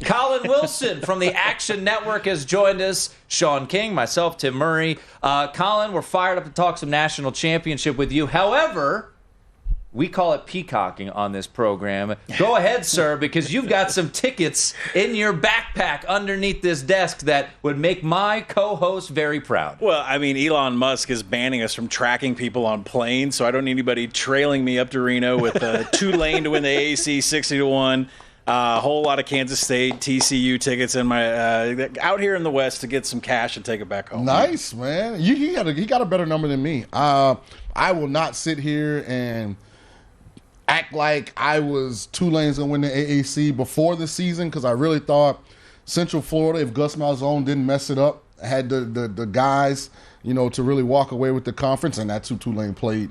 Collin Wilson from the Action Network has joined us. Shaun King, myself, Tim Murray. Collin, we're fired up to talk some national championship with you. However, we call it peacocking on this program. Go ahead, sir, because you've got some tickets in your backpack underneath this desk that would make my co-host very proud. Well, I mean, Elon Musk is banning us from tracking people on planes, so I don't need anybody trailing me up to Reno with Tulane to win the AAC 60-1. A whole lot of Kansas State, TCU tickets in my out here in the West to get some cash and take it back home. Nice, man. He got a better number than me. I will not sit here and act like I was Tulane's going to win the AAC before the season because I really thought Central Florida, if Gus Malzahn didn't mess it up, had the guys, to really walk away with the conference, and that's who Tulane played,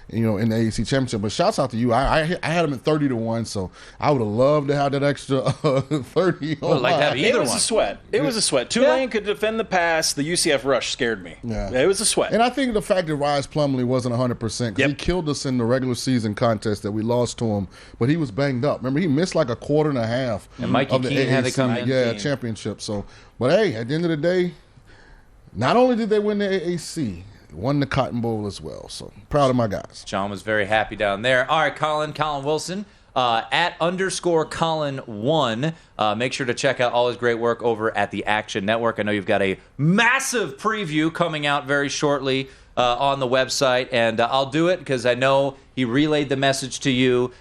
in the AAC championship. But shouts out to you. I had them at 30-1, so I would have loved to have that extra 30. Well, like have either it was one. a sweat. It was a sweat. Tulane could defend the pass. The UCF rush scared me. Yeah. It was a sweat. And I think the fact that Rise Plumlee wasn't 100% because he killed us in the regular season contest that we lost to him, but he was banged up. Remember, he missed like a quarter and a half and Mikey of the Keene AAC had to come in. championship. So, but hey, at the end of the day, not only did they win the AAC, won the Cotton Bowl as well. So proud of my guys. Shaun was very happy down there. All right, Collin Wilson, at _Collin1. Make sure to check out all his great work over at the Action Network. I know you've got a massive preview coming out very shortly on the website, and I'll do it because I know he relayed the message to you.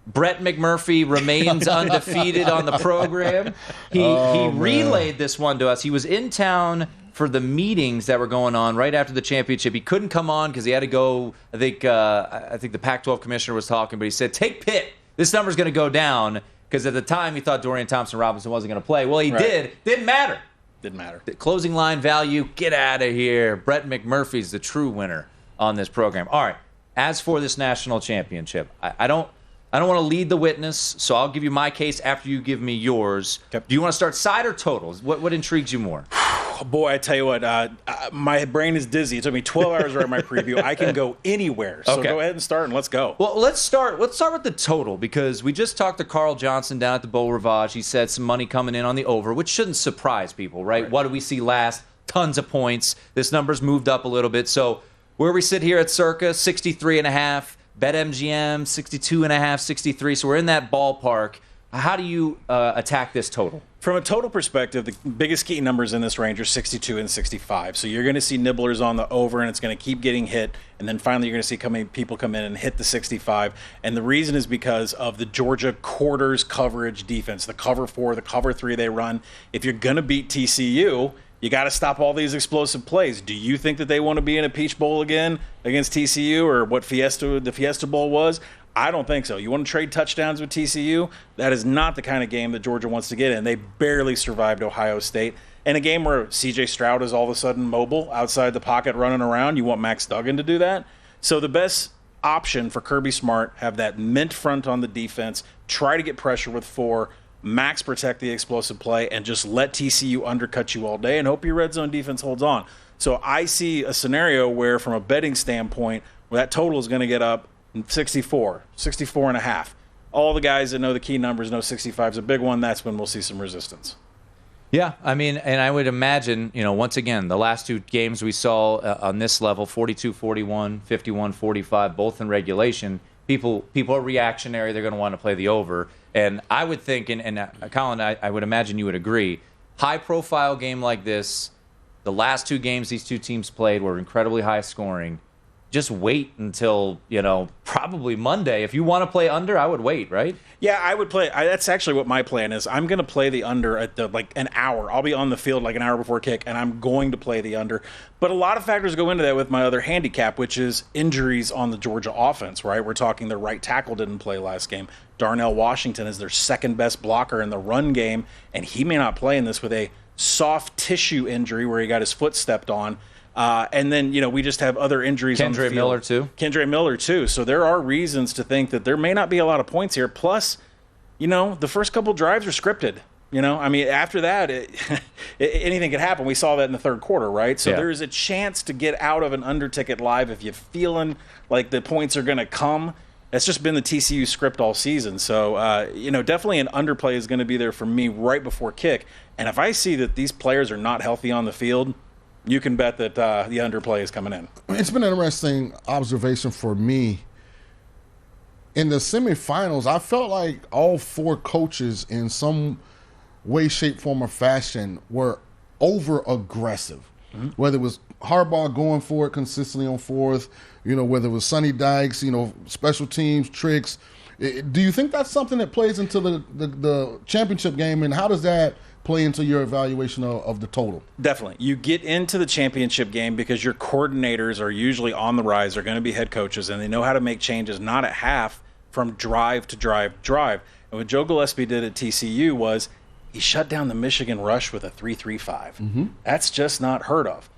Brett McMurphy remains undefeated on the program. He relayed this one to us. He was in town for the meetings that were going on right after the championship. He couldn't come on because he had to go. I think the Pac-12 commissioner was talking, but he said, take Pitt. This number's going to go down because at the time he thought Dorian Thompson-Robinson wasn't going to play. Well, he did. Didn't matter. Didn't matter. The closing line value, get out of here. Brett McMurphy's the true winner on this program. All right, as for this national championship, I don't want to lead the witness, so I'll give you my case after you give me yours. Okay. Do you want to start side or totals? What intrigues you more? Boy, I tell you what, my brain is dizzy. It took me 12 hours to write my preview. I can go anywhere. So go ahead and start, and let's go. Well, let's start with the total, because we just talked to Carl Johnson down at the Beau Rivage. He said some money coming in on the over, which shouldn't surprise people, right? What did we see last? Tons of points. This number's moved up a little bit. So where we sit here at circa 63.5, BetMGM 62.5, 63. So we're in that ballpark. How do you attack this total? From a total perspective, the biggest key numbers in this range are 62 and 65. So you're going to see nibblers on the over, and it's going to keep getting hit. And then finally, you're going to see people come in and hit the 65. And the reason is because of the Georgia quarters coverage defense, the cover 4, the cover 3 they run. If you're going to beat TCU, you got to stop all these explosive plays. Do you think that they want to be in a Peach Bowl again against TCU, or what the Fiesta Bowl was? I don't think so. You want to trade touchdowns with TCU? That is not the kind of game that Georgia wants to get in. They barely survived Ohio State. In a game where C.J. Stroud is all of a sudden mobile outside the pocket running around, you want Max Duggan to do that? So the best option for Kirby Smart, have that mint front on the defense, try to get pressure with 4, max protect the explosive play, and just let TCU undercut you all day and hope your red zone defense holds on. So I see a scenario where, from a betting standpoint, where that total is going to get up 64 and a half. All the guys that know the key numbers know 65 is a big one. That's when we'll see some resistance. Yeah, I mean, and I would imagine, once again, the last 2 games we saw on this level, 42-41, 51-45, both in regulation, people are reactionary. They're going to want to play the over. And I would think, and Collin, I would imagine you would agree, high-profile game like this, the last 2 games these 2 teams played were incredibly high scoring. Just wait until, probably Monday. If you want to play under, I would wait, right? Yeah, I would play. That's actually what my plan is. I'm going to play the under at an hour. I'll be on the field like an hour before kick, and I'm going to play the under. But a lot of factors go into that with my other handicap, which is injuries on the Georgia offense, right? We're talking the right tackle didn't play last game. Darnell Washington is their second best blocker in the run game, and he may not play in this with a soft tissue injury where he got his foot stepped on. And then, we just have other injuries on the field. Kendre Miller, too. So there are reasons to think that there may not be a lot of points here. Plus, the first couple drives are scripted. After that, anything could happen. We saw that in the third quarter, right? So there's a chance to get out of an under ticket live if you're feeling like the points are going to come. That's just been the TCU script all season. So, definitely an underplay is going to be there for me right before kick. And if I see that these players are not healthy on the field, you can bet that the underplay is coming in. It's been an interesting observation for me. In the semifinals, I felt like all 4 coaches in some way, shape, form, or fashion were over-aggressive. Mm-hmm. Whether it was Harbaugh going for it consistently on fourth, whether it was Sonny Dykes, special teams, tricks. Do you think that's something that plays into the championship game, and how does that play into your evaluation of the total? Definitely. You get into the championship game because your coordinators are usually on the rise. They're going to be head coaches, and they know how to make changes, not at half, from drive to drive. And what Joe Gillespie did at TCU was he shut down the Michigan rush with a 3-3-5. Mm-hmm. That's just not heard of.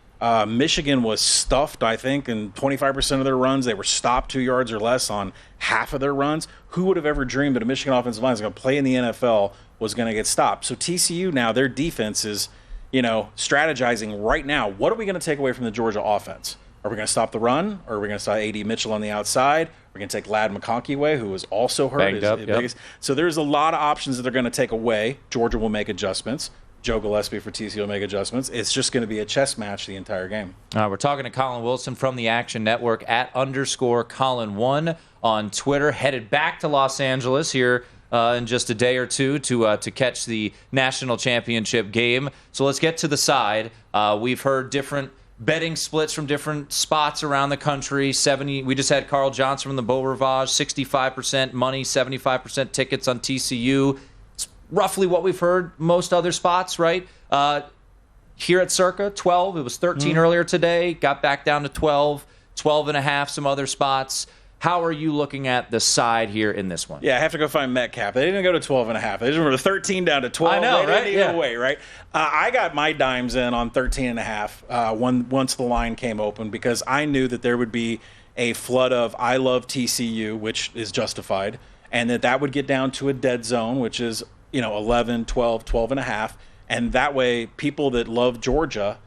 Michigan was stuffed, I think, in 25% of their runs. They were stopped 2 yards or less on half of their runs. Who would have ever dreamed that a Michigan offensive line is going to play in the NFL was going to get stopped? So TCU now, their defense is, strategizing right now. What are we going to take away from the Georgia offense? Are we going to stop the run? Or are we going to stop A.D. Mitchell on the outside? We're going to take Ladd McConkey away, who was also hurt. Banged up, yep. So there's a lot of options that they're going to take away. Georgia will make adjustments. Joe Gillespie for TCU will make adjustments. It's just going to be a chess match the entire game. We're talking to Collin Wilson from the Action Network at _Collin1 on Twitter. Headed back to Los Angeles here in just a day or two to catch the national championship game. So let's get to the side. We've heard different betting splits from different spots around the country. 70. We just had Carl Johnson from the Beau Rivage, 65% money, 75% tickets on TCU. It's roughly what we've heard most other spots, right? Here at Circa, 12. It was 13 earlier today. Got back down to 12, 12.5, some other spots. How are you looking at the side here in this one? Yeah, I have to go find Metcalf. They didn't go to 12.5. They just went to 13 down to 12. I know, they right? Didn't even wait, right? I got my dimes in on 13.5 once the line came open because I knew that there would be a flood of I love TCU, which is justified, and that would get down to a dead zone, which is 11, 12, 12.5. And that way, people that love Georgia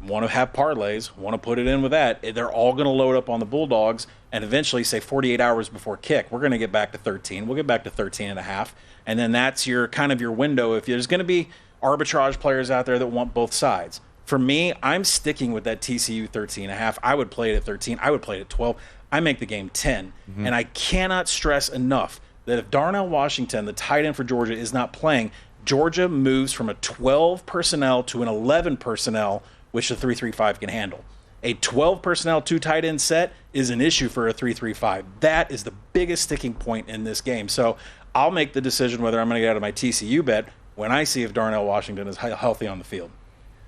want to have parlays, want to put it in with that. They're all going to load up on the Bulldogs and eventually say 48 hours before kick, we're going to get back to 13. We'll get back to 13.5. And then that's your window. If there's going to be arbitrage players out there that want both sides. For me, I'm sticking with that TCU 13.5. I would play it at 13. I would play it at 12. I make the game 10. Mm-hmm. And I cannot stress enough that if Darnell Washington, the tight end for Georgia, is not playing, Georgia moves from a 12 personnel to an 11 personnel, which the 3-3-5 can handle. A 12 personnel, 2 tight end set is an issue for a 3-3-5. That is the biggest sticking point in this game. So I'll make the decision whether I'm going to get out of my TCU bet when I see if Darnell Washington is healthy on the field.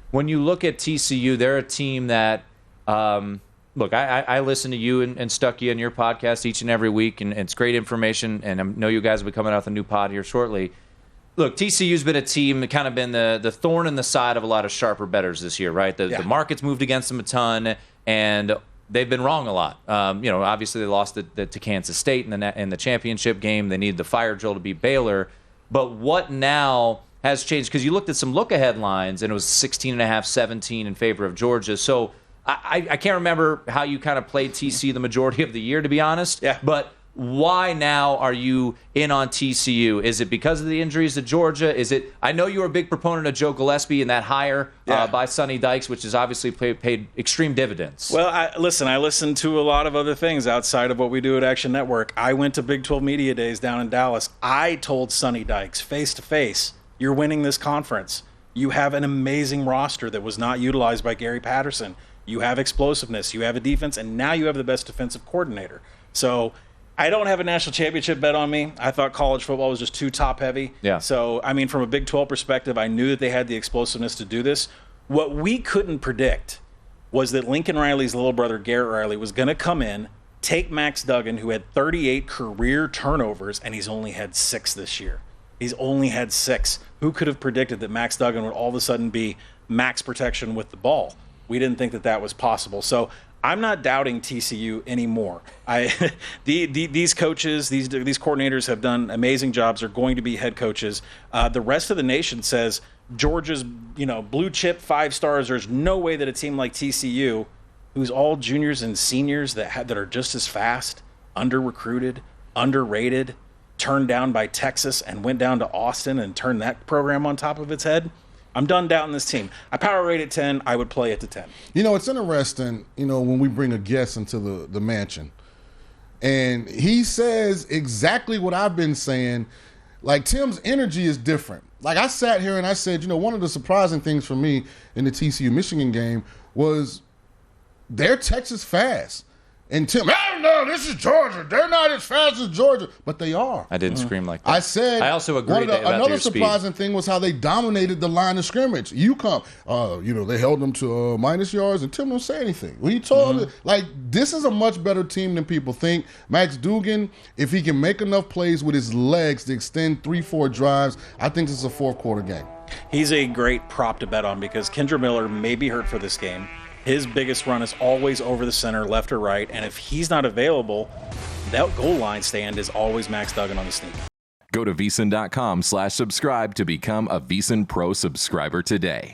When you look at TCU, they're a team that, look, I listen to you and Stucky on your podcast each and every week, and it's great information, and I know you guys will be coming out with a new pod here shortly. Look, TCU's been a team that kind of been the thorn in the side of a lot of sharper bettors this year, right? The market's moved against them a ton, and they've been wrong a lot. Obviously they lost to Kansas State in the championship game. They needed the fire drill to beat Baylor. But what now has changed? Because you looked at some look-ahead lines, and it was 16.5, 17 in favor of Georgia. So I can't remember how you kind of played TCU the majority of the year, to be honest. Yeah. But why now are you in on TCU? Is it because of the injuries to Georgia? Is it? I know you were a big proponent of Joe Gillespie and that hire by Sonny Dykes, which has obviously paid extreme dividends. Well, I listened to a lot of other things outside of what we do at Action Network. I went to Big 12 Media Days down in Dallas. I told Sonny Dykes face to face, you're winning this conference. You have an amazing roster that was not utilized by Gary Patterson. You have explosiveness. You have a defense, and now you have the best defensive coordinator. So I don't have a national championship bet on me. I thought college football was just too top-heavy. Yeah. So, from a Big 12 perspective, I knew that they had the explosiveness to do this. What we couldn't predict was that Lincoln Riley's little brother, Garrett Riley, was going to come in, take Max Duggan, who had 38 career turnovers, and he's only had 6 this year. He's only had 6. Who could have predicted that Max Duggan would all of a sudden be max protection with the ball? We didn't think that was possible. So I'm not doubting TCU anymore. These coaches, these coordinators have done amazing jobs. They're going to be head coaches. The rest of the nation says Georgia's, blue chip 5 stars. There's no way that a team like TCU, who's all juniors and seniors that are just as fast, under-recruited, underrated, turned down by Texas and went down to Austin and turned that program on top of its head. I'm done doubting this team. I power rate at 10. I would play it to 10. You know, it's interesting, when we bring a guest into the mansion, and he says exactly what I've been saying. Like, Tim's energy is different. Like, I sat here and I said, one of the surprising things for me in the TCU Michigan game was they're Texas fast. And Tim, no, this is Georgia. They're not as fast as Georgia, but they are. I didn't scream like that. I said. I also agree about another your speed. surprising thing was how they dominated the line of scrimmage. UConn, they held them to minus yards, and Tim don't say anything. When he told this is a much better team than people think. Max Duggan, if he can make enough plays with his legs to extend 3-4 drives, I think this is a fourth quarter game. He's a great prop to bet on because Kendra Miller may be hurt for this game. His biggest run is always over the center, left or right, and if he's not available, that goal line stand is always Max Duggan on the sneak. Go to VSiN.com/subscribe to become a VSiN Pro subscriber today.